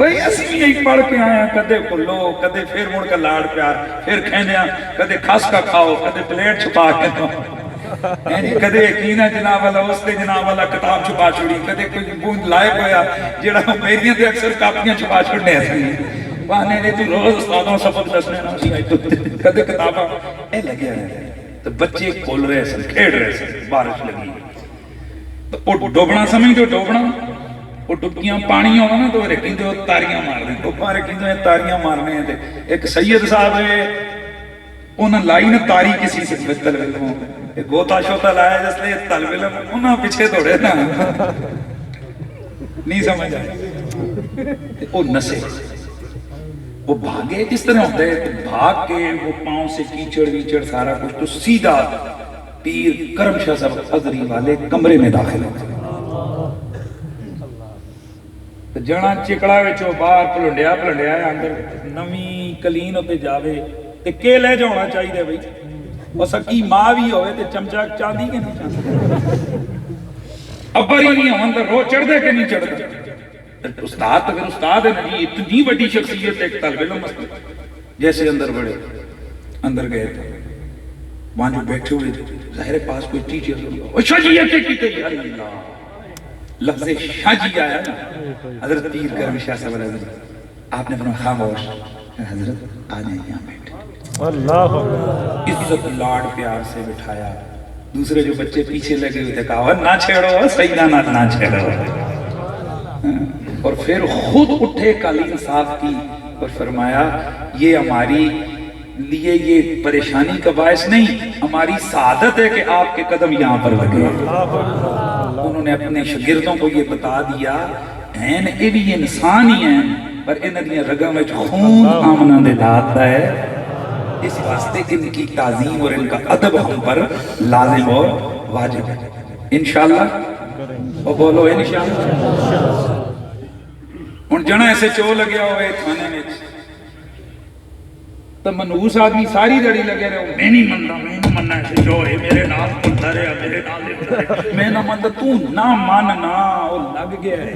کوئی اسی بھی ایک پڑھ کے آیا کدے کلو کدے پھر مڑ کا لاڑ پیار پھر کہنے کدے کھاس کا کھاؤ کدے پلیٹ چھپا کے دو کدے یقینا جناب والا اس تے جناب والا کتاب چھپا چھوڑی کدے کوئی بوند لائق ہویا جڑا میریاں تے اکثر کاپیاں چھپا چھوڑنے سی وانے نے تو روز استادوں سبق دسنے نہ سی کدے کتاباں اے لگے رہے تو بچے کھول رہے سن کھیڑ رہے سن بارش لگی تو وہ ڈوبنا سمجھ دو ڈوبنا وہ ڈبکیاں پانی ہونا نا تو رکھیں دے تاریاں مار دیں ڈوبا رکھیں دے تاریاں مارنے ہیں ایک سید صاحب ہے انہوں لائی نا تاری کسی سے طلب علموں ایک گوتا شوتا لایا جس لئے طلب علم انہوں پیچھے دوڑے نا نہیں سمجھ آئے وہ نسے وہ بھاگے کس طرح ہوتا ہے بھاگ کے وہ پاؤں سے کیچڑ ویچڑ سارا کچھ تو سیدھا پیر کرم شاہ صاحب حضری والے کمرے میں داخل ہوتے جنا چکڑا وچو باہر پلنڈیا ہے اندر نمی کلین ہوتے جاوے تے کے لے جانا چاہیے بھائی اور سکی ماں بھی ہوئے تے چمچا چاندی کے نہیں چاندی ابر ہی نہیں ہوں اندر رو چڑھ دے کے نہیں چڑھ دے استاد تو پھر استاد ہے نہیں اتنی بڑی شخصیت ایک طالب علم مسئلہ جیسے اندر بڑے اندر گئے تھے وہاں جو بیٹھے ہوئے تھے ظاہر پاس کوئی ٹیچر او شاہ جی یہ کی تیاری اللہ لفظ شاہ جی آیا نا حضرت پیر کرم شاہ صاحب حضرت آپ نے فرمایا خاموش حضرت آ جائیں یہاں بیٹھے اللہ عزت لاڑ پیار سے بٹھایا دوسرے جو بچے پیچھے لگے ہوئے تھے کہا نہ چھیڑو سیدانہ نہ چھیڑو اور پھر خود اٹھے قالین صاف کی اور فرمایا یہ ہماری لیے یہ پریشانی کا باعث نہیں ہماری سعادت ہے کہ آپ کے قدم یہاں پر لگے انہوں نے اپنے شاگردوں کو یہ بتا دیا این اے بھی انسان ہی ہیں پر انہوں نے رگا میں خون آمنہ دے داتا ہے اس واسطے ان کی تعظیم اور ان کا ادب ہم پر لازم اور واجب ہے انشاءاللہ اور بولو انشاءاللہ ان جنہ ایسے چو لگیا ہوئے کھانے میں تو منوس آدمی ساری دڑی لگے رہے ہو میں نہیں مننا ایسے جو ہے میرے نال پڑھتا رہے میرے نال دیتا رہے میں نہ منتا تو نہ ماننا وہ لگ گیا ہے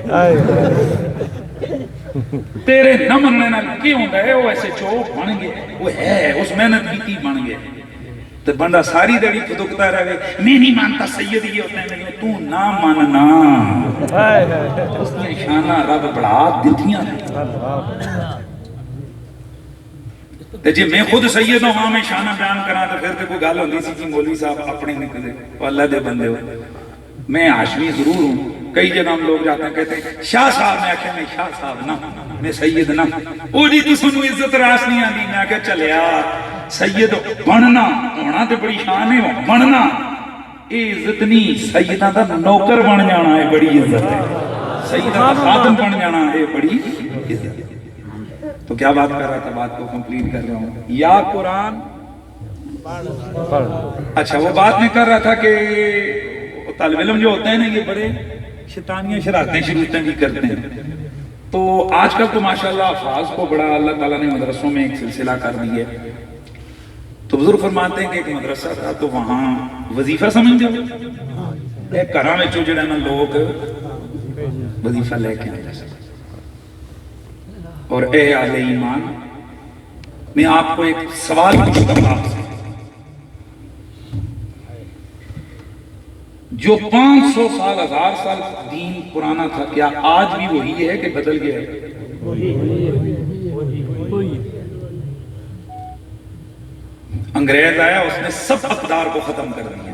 تیرے نہ مننے نہ کیوں ہوتا ہے وہ ایسے چو بن گئے وہ ہے اس محنت کی بن گئے تو بندہ ساری دڑی پھدکتا رہے میں نہیں مانتا سید یہ ہوتا ہے میں تو نہ ماننا اس نے شانہ رب بڑھا دیتیاں جی میں خود سید ہوں ہاں میں شانہ بیان کرا تو پھر کوئی گال ہوندی سی کہ مولوی صاحب اپنے نکلے اللہ دے بندے ہو میں ہاشمی ضرور ہوں کئی جگہ ہم لوگ جاتے ہیں کہتے ہیں شاہ صاحب میں آکھے میں شاہ صاحب نہ میں سید نہ او جی تو سنو عزت راس نہیں آنی میں آکھے چل یار سید بننا ہونا تے بڑی شان ہے بننا اے عزت نہیں سیدہ دا نوکر بن جانا ہے بڑی عزت ہے سیدہ دا خادم بن جانا ہے بڑی عزت ہے تو کیا بات کر رہا تھا بات کو کمپلیٹ کر رہا ہوں یا قرآن اچھا وہ بات میں کر رہا تھا کہ طالب علم جو ہوتے ہیں نا یہ بڑے شیطانیاں شرارتیں شروعتیں بھی کرتے ہیں تو آج کل تو ماشاءاللہ افاظ کو بڑا اللہ تعالیٰ نے مدرسوں میں ایک سلسلہ کر دی ہے تو بزرگ فرماتے ہیں کہ ایک مدرسہ تھا تو وہاں وظیفہ سمجھتے ہو ایک گھراں میں جو جڑے نا لوگ وظیفہ لے کے آتے ہیں اور اے اہل ایمان میں آپ کو ایک سوال پوچھتا ہوں آپ سے جو 500 سال 1000 سال دین پرانا تھا کیا آج بھی وہی ہے کہ بدل گیا ہے انگریز آیا اس نے سب اقدار کو ختم کر دیا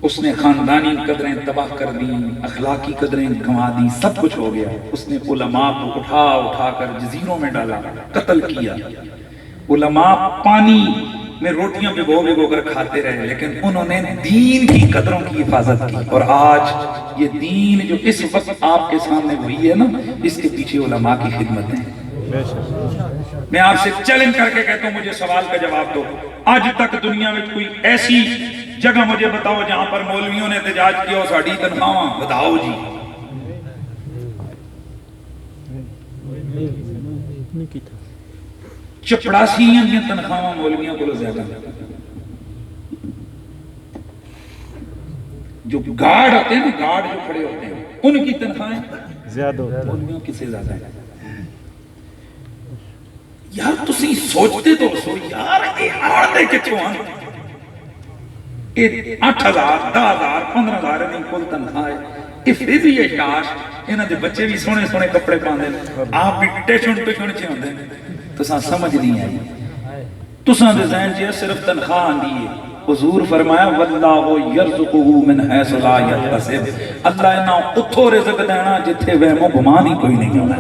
اس نے خاندانی قدریں تباہ کر دیں اخلاقی قدریں گنوا دیں سب کچھ ہو گیا اس نے علماء کو اٹھا کر جزیروں میں ڈالا قتل کیا علماء پانی میں روٹیاں بھگو کر کھاتے رہے لیکن انہوں نے دین کی قدروں کی حفاظت کی اور آج یہ دین جو اس وقت آپ کے سامنے ہوئی ہے نا اس کے پیچھے علماء کی خدمت ہے میں آپ سے چیلنج کر کے کہتا ہوں مجھے سوال کا جواب دو آج تک دنیا میں کوئی ایسی جگہ مجھے بتاؤ جہاں پر مولویوں نے احتجاج کیا اور ساڑھی تنخواہاں بتاؤ جی چپڑاسیاں کی تنخواہاں مولویوں کو زیادہ جو گارڈ ہوتے ہیں نا گارڈ جو کھڑے ہوتے ہیں ان کی تنخواہیں زیادہ مولویوں کسے زیادہ ہے یار تسی سوچتے تو سو یار اے آڑے کتوں آن اے 8,000 10,000 15,000 نہیں کل تنخواہ ہے اے پھر بھی یہ کاش انہاں دے بچے بھی سونے سونے کپڑے پاندے آپ بھی ٹیشن چ ہوندے تساں سمجھ نہیں آئی تساں دے ذہن چ صرف تنخواہ آندی ہے حضور فرمایا واللہ یرزقہ من حیث لا یحتسب اللہ انہاں اتھو رزق دینا جتھے وہم و گمان ہی کوئی نہیں ہونا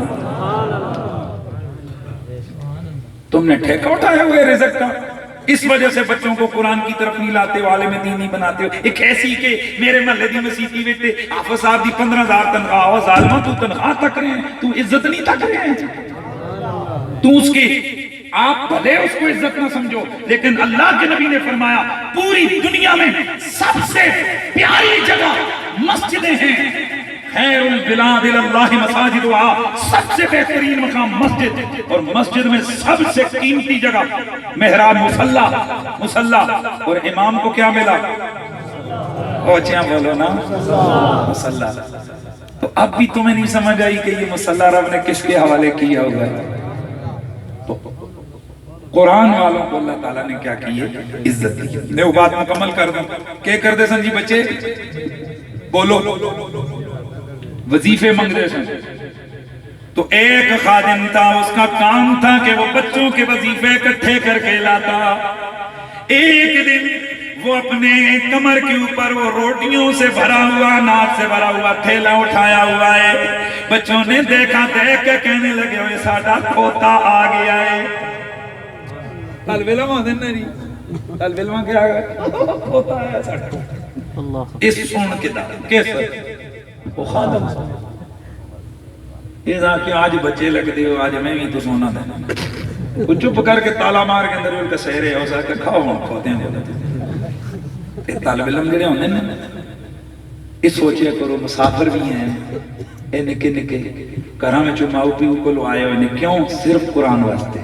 تم نے ٹھیکہ اٹھایا ہوئے رزق کا اس وجہ سے بچوں کو قرآن کی طرف نہیں لاتے ہو عالم دین نہیں بناتے ہو ایک ایسی کہ میرے محلے دی مسیتی بیٹے حافظ صاحب دی 15,000 تنخواہ ہو ظالمہ تو تنخواہ تک رہے ہیں تو عزت نہیں تک رہے ہیں تو اس کی آپ بھلے اس کو عزت نہ سمجھو لیکن اللہ کے نبی نے فرمایا پوری دنیا میں سب سے پیاری جگہ مسجدیں ہیں خیر البلاد اللہ مساجدها سب سے بہترین مقام مسجد اور مسجد میں سب سے قیمتی جگہ محراب مصلی اور امام کو کیا ملا اوچیاں بولو نا مصلی تو اب بھی تمہیں نہیں سمجھ آئی کہ یہ مصلی رب نے کس کے حوالے کیا ہوا ہے قرآن والوں کو اللہ تعالیٰ نے کیا کی ہے عزت دی میں وہ بات مکمل کر دوں کیا کر دے سن جی بچے بولو وظیفے منگ دے سن تو ایک خادم تھا اس کا کام تھا کہ وہ بچوں کے وظیفے اکٹھے کر کے لاتا ایک دن وہ اپنے کمر کے اوپر وہ روٹیوں سے بھرا ہوا اناج سے بھرا ہوا تھیلا اٹھایا ہوا ہے بچوں نے دیکھا دیکھ کے کہنے لگے ہوئے ساڈا کھوتا آ گیا ہے طالب علم ہوتے ہیں نہیں طالب علم کیا ہوتا ہے اس سن کے دار کیسا وہ خادم یہ کہ آج بچے لگ دے ہو آج میں بھی تو سونا دینا وہ چپ کر کے تالا مار کے اندر ان کا سہرے ہو سکتا کھاؤ ہم کھوتے ہیں یہ طالب علم جڑے ہوتے ہیں یہ سوچیا کرو مسافر بھی ہیں اے نکے نکے گھراں میں جو ماؤ پیو کو لو آئے ہوئے کیوں صرف قرآن واسطے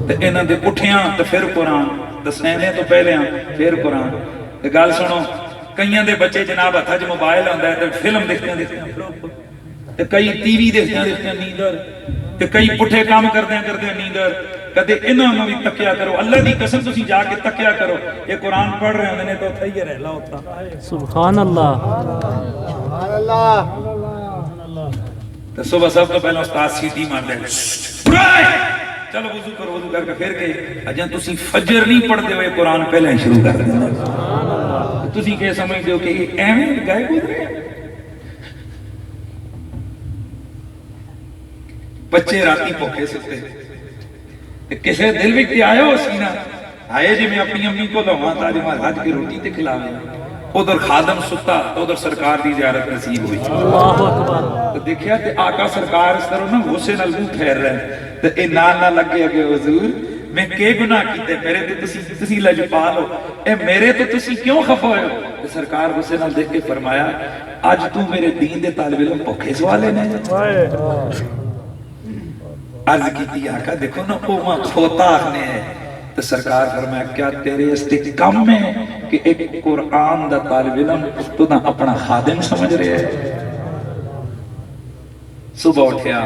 تے انہاں دے اٹھیاں تے پھر قرآن تے سینے تو پہلے ہاں پھر قرآن تے گل سنو کئیاں دے بچے جناب ہتھ وچ موبائل ہوندا ہے تے فلم دیکھتے ہیں تے کئی ٹی وی دیکھتے ہیں نیندر تے کئی پٹھے کام کرتے ہیں نیندر کدے انہاں نوں بھی تکیا کرو اللہ دی قسم تسی جا کے تکیا کرو یہ قرآن پڑھ رہے ہوندے نے تو اوتھے ہی رہ لا ہوتا سبحان اللہ سبحان اللہ تے صبح سب تو پہلا استاد سیٹی مار دے چلو وضو کرو وضو کر کے پھر کے اجاں تسی فجر نہیں پڑھتے ہوئے قرآن پہلے شروع کر دیں تسی کہ سمجھتے ہو کہ یہ ایویں گئے گزرے بچے راتی بھوکے سکتے کسے دل وچ آیا ہو سینہ آئے جی میں اپنی امی کو لواں تاج مہاراج کی روٹی تے کھلاویں ادھر خادم ستا ادھر سرکار دی زیارت نصیب ہوئی اللہ اکبر تو دیکھیا تے آقا سرکار اس طرح نا غصے نال منہ پھیر رہے تے اے نال نہ لگے اگے حضور میں کے گناہ کیتے میرے تو تسی لجپال ہو اے میرے تو تسی کیوں خفا ہوئے ہو تے سرکار غصے نال دیکھ کے فرمایا آج تو میرے دین دے طالب علم بھوکے سوالے نے عرض کی آقا دیکھو نا اوما کھوتا آخنے ہے تو سرکار فرمایا کیا تیرے استے کم میں کہ ایک قرآن دا طالب علم تو نہ اپنا خادم سمجھ رہے ہیں صبح اٹھیا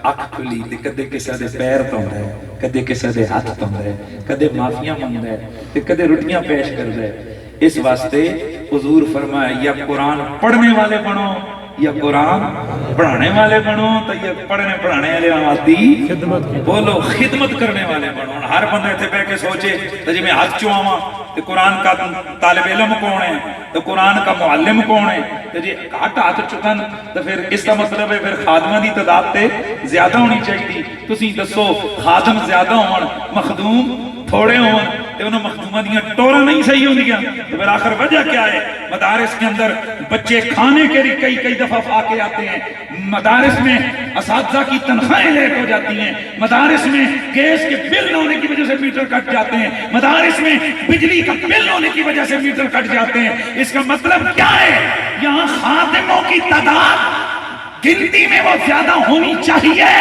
اکھ کھلی تے کدے کسے دے پیر توندا ہے کدے کسے دے ہاتھ توندا ہے کدے معافیاں منگدا ہے تے کدے روٹیاں پیش کردا ہے اس واسطے حضور فرمایا یا قرآن پڑھنے والے بنو یا قرآن پڑھانے والے بنو تو یا پڑھنے پڑھانے والے آتی بولو خدمت کرنے والے بنو ہر بندہ تھے پہ کے سوچے تو جی میں ہاتھ چواں تو قرآن کا طالب علم کون ہے تو قرآن کا معلم کون ہے تو جی ہاتھ ہاتھ چکن تو پھر اس کا مطلب ہے پھر خادمہ دی تعداد تے زیادہ ہونی چاہیے تسی دسو خادم زیادہ ہون مخدوم تھوڑے ہون تے انہوں مخدومہ دیاں ٹورا نہیں صحیح ہوں گیا تو پھر آخر وجہ کیا ہے مدارس کے اندر بچے کھانے کے لیے کئی دفعہ آ کے آتے ہیں مدارس میں اساتذہ کی تنخواہیں لیٹ ہو جاتی ہیں مدارس میں گیس کے بل نہ ہونے کی وجہ سے میٹر کٹ جاتے ہیں مدارس میں بجلی کا بل ہونے کی وجہ سے میٹر کٹ جاتے ہیں اس کا مطلب کیا ہے یہاں خادموں کی تعداد گنتی میں وہ زیادہ ہونی چاہیے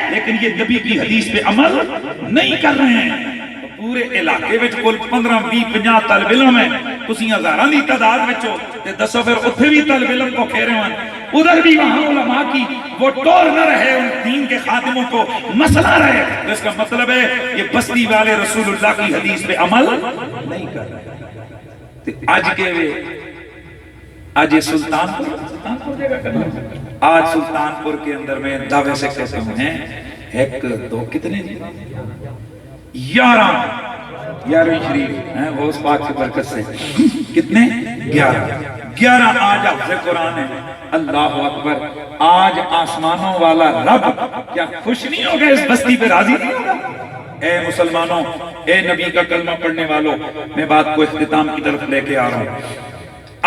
لیکن یہ نبی کی حدیث پہ عمل نہیں کر رہے ہیں پورے علاقے وچ کل 15 20 50 طالب علم ہیں تسی ہزاراں دی تعداد وچوں تے دسو پھر اتھے بھی طالب علم کو کہہ رہے ہیں ادھر بھی وہاں علماء کی وہ ٹور نہ رہے ان دین کے خادموں کو مسئلہ رہے. تو اس کا مطلب ہے یہ بستی والے رسول اللہ کی حدیث پہ عمل نہیں کر رہے. آج کے وے آج یہ سلطانپور جگہ کرنا آج سلطانپور کے اندر میں دعوے سے کہتے ہیں ایک دو کتنے جی 11 شریف ہیں وہ اس پاک کی برکت سے کتنے 11 آج حفظ قرآن ہے. اللہ اکبر. آج آسمانوں والا رب کیا خوش نہیں ہوگا اس بستی پہ راضی نہیں ہوگا؟ اے مسلمانوں اے نبی کا کلمہ پڑھنے والوں میں بات کو اختتام کی طرف لے کے آ رہا ہوں.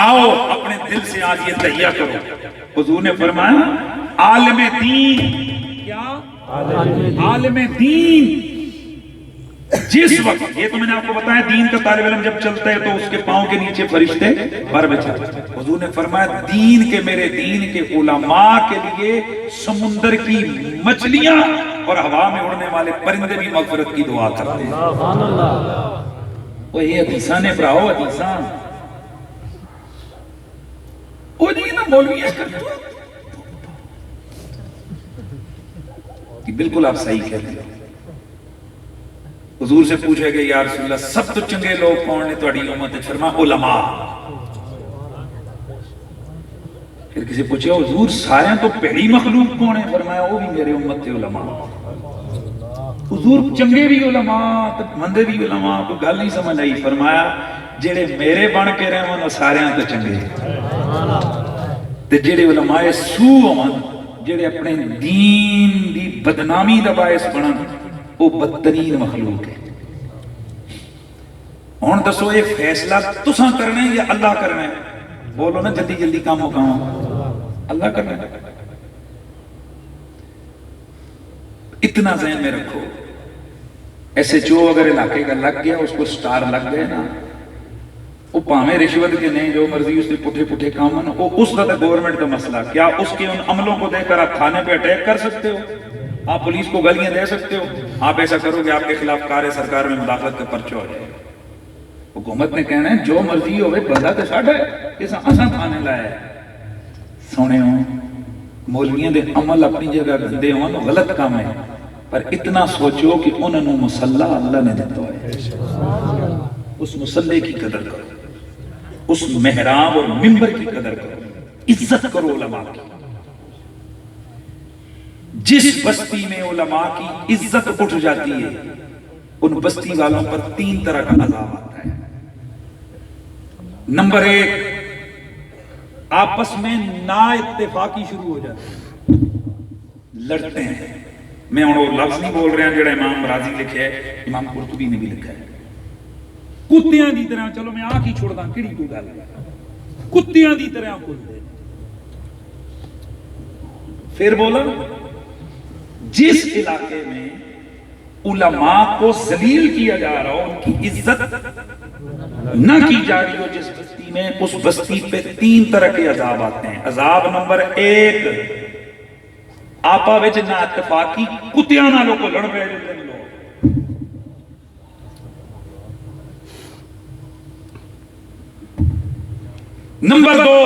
آؤ اپنے دل سے آج یہ تہیہ کرو. حضور نے فرمایا عالم دین کیا عالم دین جس وقت یہ تو میں نے آپ کو بتایا دین کا طالب علم جب چلتا ہے تو اس کے پاؤں کے نیچے فرشتے پر بچھاتے ہیں. حضور نے فرمایا دین کے میرے دین کے علماء کے لیے سمندر کی مچھلیاں اور ہوا میں اڑنے والے پرندے بھی مغفرت کی دعا کرتے ہیں. وہ یہ حدیثاں نے پڑھاؤ حدیثاں وہ نہیں نا مولویاں کرتے کہ بالکل آپ صحیح کہتے ہیں. حضور سے پوچھے گئے یا رسول اللہ سب تو چنگے لوگ کون نے تہاڈی امت وچ؟ فرمایا علماء. پھر کسی پوچھے حضور سارے تو پیڑی مخلوق کون ہے؟ فرمایا وہ بھی میرے امت کے علماء. حضور چنگے بھی علماء تے مندے بھی علماء کو گل نہیں سمجھ آئی. فرمایا جڑے میرے بن کے رہن وہ سارے تو چنگے تے جڑے علماء سو ہون جڑے اپنے دین دی بدنامی دا باعث بنن وہ بدترین مخلوق ہے. ہن دسو یہ فیصلہ تساں کرنا ہے یا اللہ کرنا ہے؟ بولو نا جلدی جلدی کام ہو کام اللہ کرنا ہے. اتنا ذہن میں رکھو ایسے جو اگر علاقے کا لگ گیا اس کو سٹار لگ گئے نا وہ پاہمیں رشوت کے نہیں جو مرضی اس نے پٹھے پٹھے کام نا وہ اس کا گورنمنٹ کا مسئلہ. کیا اس کے ان عملوں کو دیکھ کر آپ تھانے پہ اٹیک کر سکتے ہو؟ آپ پولیس کو گالیاں دے سکتے ہو؟ آپ ایسا کرو گے آپ کے خلاف کار سرکار میں مداخلت کا پرچہ ہو جائے. حکومت نے کہنا ہے جو مرضی ہوئے بندہ تو ساڈا ہے اساں تھانے لایا ہے. سونے ہوں مولویاں دے عمل اپنی جگہ گندے ہوں غلط کام ہے پر اتنا سوچو کہ انہوں مسلح اللہ نے دیتا ہے. اس مسلح کی قدر کرو اس محراب اور منبر کی قدر کرو عزت کرو علماء کی. جس بستی میں علماء کی عزت اٹھ جاتی ہے ان بستی والوں پر 3 طرح کا عذاب آتا ہے. نمبر 1 آپس میں نا اتفاقی شروع ہو جاتی ہے لڑتے ہیں. میں وہ لفظ نہیں بول رہا جڑا امام راضی لکھے ہے امام قرطبی نے بھی لکھا ہے. کتیاں دی طرح چلو میں آ کی چھوڑ داں کیڑی کوئی گل کتیاں دی طرح کھلتے. پھر بولا جس علاقے میں علماء کو ذلیل کیا جا رہا ہو ان کی عزت نہ کی جا رہی ہو جس بستی میں اس بستی پہ 3 طرح کے عذاب آتے ہیں. عذاب نمبر 1 آپا وچ نہ اتفاقی کتیاں نالوں کو لڑ پے جاندے لوگ. نمبر 2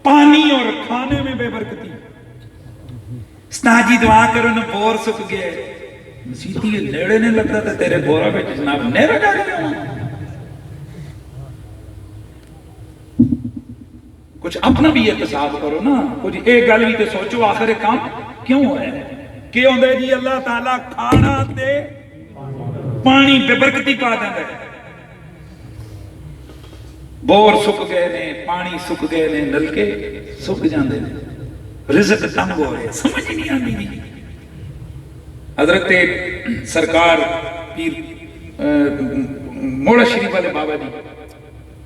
پانی اور کھانے میں بے برکتی. استاجی دعا کرو نہ بور سک گئے مسیتی نیڑے نہیں لگتا تھا تیرے بورا میں جناب نیرہ جا رہی ہوں. کچھ اپنا بھی احتساب کرو نا. کچھ ایک گل بھی تے سوچو آخر کام کیوں ہے کہ ہوندے جی اللہ تعالیٰ کھانا تے پانی بے برکتی پا دیندے. بور سک گئے نے پانی سک گئے نے نلکے سک جاندے نے رزق تنگ ہو رہے سمجھ نہیں آتی دی. حضرت سرکار پیر موڑا شریف والے بابا جی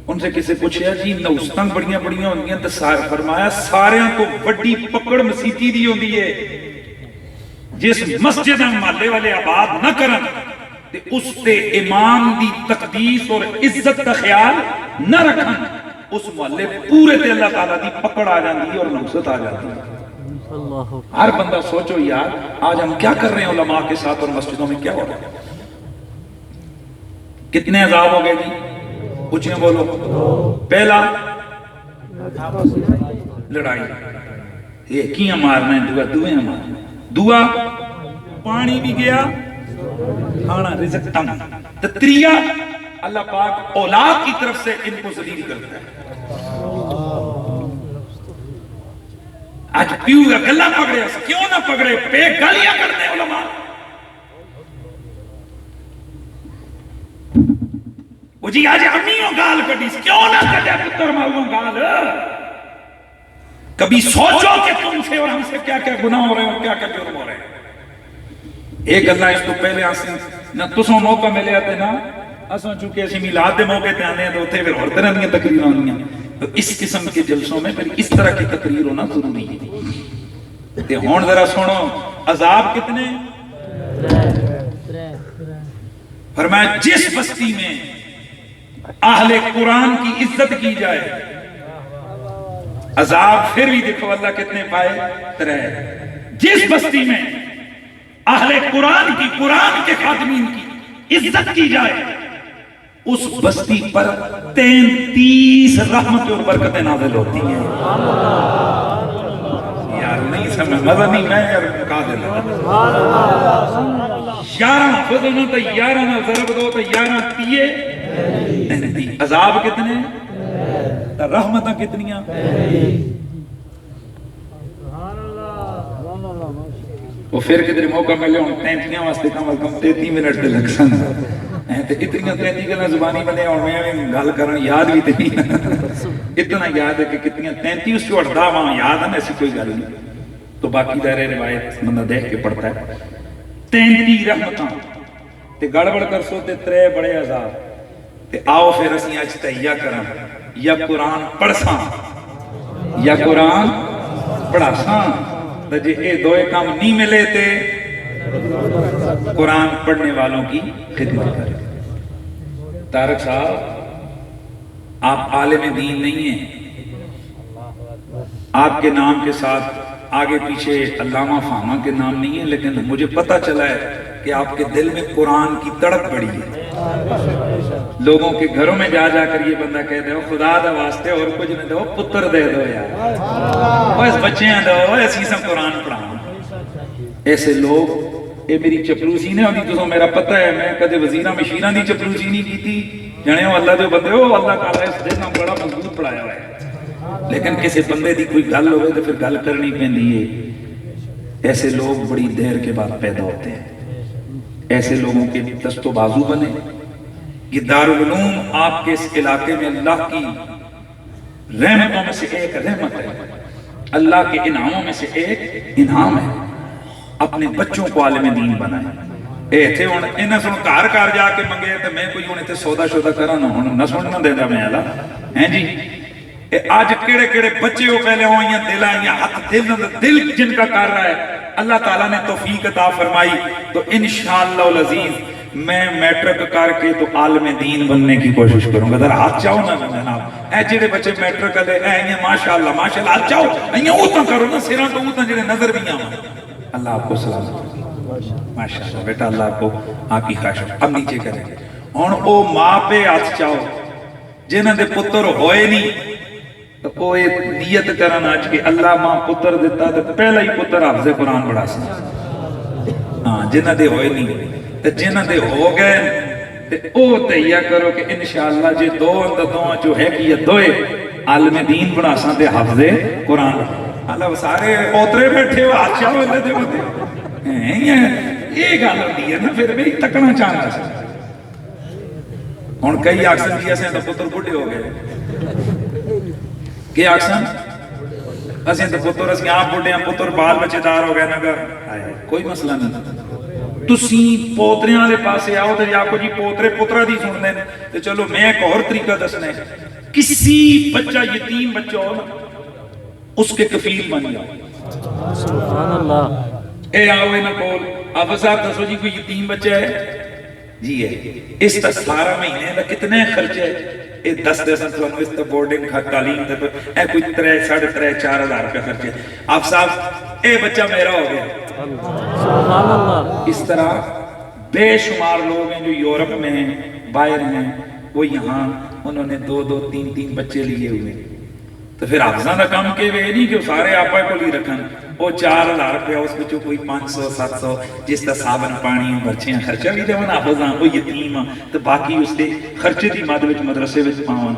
ان سے کسی پوچھیا جی نوستاں بڑیاں بڑیاں ہوندیاں تے فرمایا ساریاں تو بڑی پکڑ مسیتی دی ہوندی ہے جس مسجد محلے والے آباد نہ کرن تے اس تے امام دی تقدیس اور عزت کا خیال نہ رکھن اس محلے پورے تے اللہ تعالیٰ دی پکڑ آ جاندی ہے اور نوست آ جاتی ہے. ہر بندہ سوچو یار آج ہم کیا کر رہے ہیں علماء کے ساتھ اور مسجدوں میں کیا ہو رہا ہے. کتنے عذاب ہو گئے جی اچھے بولو. پہلا لڑائی یہ کیاں مارنا ہے, دعا دوئے مارنا. دعا پانی بھی گیا, کھانا رزق تنگ. تتریہ اللہ پاک اولاد کی طرف سے ان کو ذلیل کرتا ہے. آج پیو کا گلہ پکڑے, کیوں نہ پکڑے, پہ گالیاں کرتے ہیں علماء. وہ جی آج امیوں گال کٹی, کیوں نہ کٹے پتر ماؤں گال. کبھی سوچو کہ تم سے اور ہم سے کیا کیا گناہ ہو رہے ہیں اور کیا کیا جرم ہو رہے ہیں. ایک اللہ اس کو پہلے آسیں نہ تسوں موقع ملے آتے نا اساں چونکہ اسی میلاد دے موقع تے آنے ہیں تو اتنے پھر اور طرح دیا تقریر ہونی ہیں. تو اس قسم کے جلسوں میں پھر اس طرح کی تقریر ہونا ضروری ہے. تے ہون ذرا سنو, عذاب کتنے؟ فرمایا جس بستی میں اہل قرآن کی عزت کی جائے, عذاب پھر بھی دیکھو اللہ کتنے پائے, 3. جس بستی میں اہل قرآن کی, قرآن کے خادمین کی عزت کی جائے, اس بستی پر 33 رحمتیں اور برکتیں نازل ہوتی ہیں. یار نہیں سمجھ, مزہ نہیں, میں یار کہا دینا 11 فضلوں تو 11 نہ ضرب دو تو 11 تیے 33. عذاب کتنے, رحمتیں کتنیاں. وہ پھر کدھر موقع ملے ہوں 33 واسطے کم از کم 33 منٹ دے لگ سن. اتنی 33 گلیں زبانی بنے اور میں گل کرن یاد بھی نہیں. اتنا یاد ہے کہ کتنی 33 سے 18 وہاں یاد ہے, ایسی کوئی گل نہیں. تو باقی دائرے روایت بندہ دیکھ کے پڑھتا ہے. 33 رحمتاں تے گڑبڑ کر سو تے 3 بڑے عذاب. تے آؤ پھر اسی آج تہیہ کریں, یا قرآن پڑھ ساں یا قرآن پڑھا ساں. جی اے دوئے کام نہیں ملے تے قرآن پڑھنے والوں کی خدمت کریں. طارق صاحب آپ عالم دین نہیں ہیں, آپ کے نام کے ساتھ آگے پیچھے علامہ فہمہ کے نام نہیں ہے, لیکن مجھے پتہ چلا ہے کہ آپ کے دل میں قرآن کی تڑپ بڑی ہے. لوگوں کے گھروں میں جا جا کر یہ بندہ کہتے ہو خدا دا واسطے اور کچھ نہ دو, پتر دے دو یار, بس بچیاں دو, ایسی سب قرآن پڑھاؤں. ایسے لوگ, اے میری چپلوسی نے ہوتی تو میرا پتہ ہے, میں کدے وزیرہ مشیرہ دی چپلوسی نہیں کی تھی. جانے ہو اللہ جو بندے ہو, اللہ تعالیٰ اس دن ہم بڑا مضبوط پڑھایا ہوا ہے, لیکن کسی بندے دی کوئی گل ہوئے تو پھر گل کرنی پہنی ہے. ایسے لوگ بڑی دیر کے بعد پیدا ہوتے ہیں. ایسے لوگوں کے دست و بازو بنے. یہ دارالعلوم آپ کے اس علاقے میں اللہ کی رحمتوں میں سے ایک رحمت ہے, اللہ کے انعاموں میں سے ایک انعام ہے. اپنے بچوں کو عالم دین بنائیں. اے تھے ہون انہاں سن کار کار جا کے منگے تے میں کوئی ہونے تے سودا شودا کرا نہ ہون نہ سننا دیندا میں اللہ ہیں جی. اے آج کیڑے کیڑے بچے ہو پہلے ہوئیاں دل آئیاں ہاتھ دل جن کا کر رہا ہے, اللہ تعالیٰ نے توفیق عطا فرمائی تو انشاءاللہ العزیز میں میٹرک کر کے تو عالم دین بننے کی کوشش کروں گا. ذرا ہاتھ چاہو نا جناب, اے جڑے بچے میٹرک لے اے ماشاءاللہ ماشاءاللہ ہاتھ چاہو, ایاں اوتاں کرو نا سراں تو اوتاں جڑے نظر بھی آون. اللہ آپ کو سلامت ماشاءاللہ بیٹا, اللہ آپ کو آپ کی خواہش. اب نیچے کریں ہن او ماں پہ ہاتھ چاہو جنہاں دے پتر ہوئے نہیں تو وہ نیت کرن آج کہ اللہ ماں پتر دیتا تو پہلا ہی پتر حافظ قرآن پڑھا سا. ہاں جنہ دے ہوئے نہیں تو جنہ دے ہو گئے تے او تہیہ کرو کہ انشاءاللہ جے دو اندر دو جو ہے کہ یہ دوئے عالم دین بنا سا تے حافظ قرآن. اللہ سارے پوترے بیٹھے ہو آج چاہو اللہ دے ہوتے یہ گال ہوتی ہے نا, پھر بھی تکنا چاہنا سا. ہن کئی آکسن کی ایسے تو پتر بڑھے ہو گئے کہ آکسن اسیں تو پتر اسیں آپ بڑھے ہیں, پتر بال بچے دار ہو گئے نا, کوئی مسئلہ نہیں. تسی پوتریاں لے پاسے آؤ تو یا کو جی پوترے پترہ دی سن دیں تو چلو میں ایک اور طریقہ دسنے, کسی بچہ یتیم بچہ ہو نا اس کے کفیل بن جاؤ. سبحان اللہ. اے آؤ اے نا کول آپ صاحب دسو جی کوئی یتیم بچہ ہے جی ہے, اس تا سارا مہینے دا کتنے خرچے ہے, اے 10 اس تا بورڈنگ کھا تعلیم دے پر اے کوئی 3,500-4,000 روپے خرچے. آپ صاحب اے بچہ میرا ہو گیا. سبحان اللہ. اس طرح بے شمار لوگ ہیں جو یورپ میں ہیں, باہر ہیں, وہ یہاں انہوں نے 2-2 3-3 بچے لیے ہوئے تو پھر حافظاں دا کام کہ وہ نہیں کہ سارے آپا کو لی رکھن وہ 4,000 روپیہ اس بچوں کوئی 500-700 جس دا صابن پانی برچیاں خرچہ بھی دیون حافظاں وہ یتیم تو باقی اس دے خرچے دی مد وچ مدرسے وچ پاون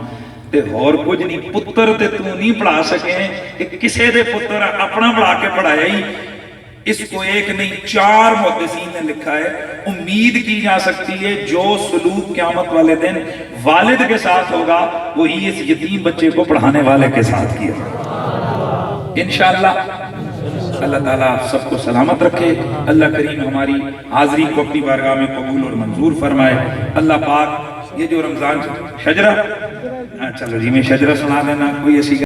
تے اور کچھ نہیں پتر تے تو نہیں پڑھا سکیں کہ کسے دے پتر اپنا پڑھا کے پڑھایا ہی اس کو ایک نہیں 4 محدثین نے لکھا ہے امید کی جا سکتی ہے جو سلوک قیامت والے دن والد کے ساتھ ہوگا وہی اس یتیم بچے کو پڑھانے والے کے ساتھ کیا انشاءاللہ اللہ تعالیٰ سب کو سلامت رکھے اللہ کریم ہماری حاضری کو اپنی بارگاہ میں قبول اور منظور فرمائے اللہ پاک یہ جو رمضان شجرہ چلو جی میں شجرہ سنا دینا کوئی ایسی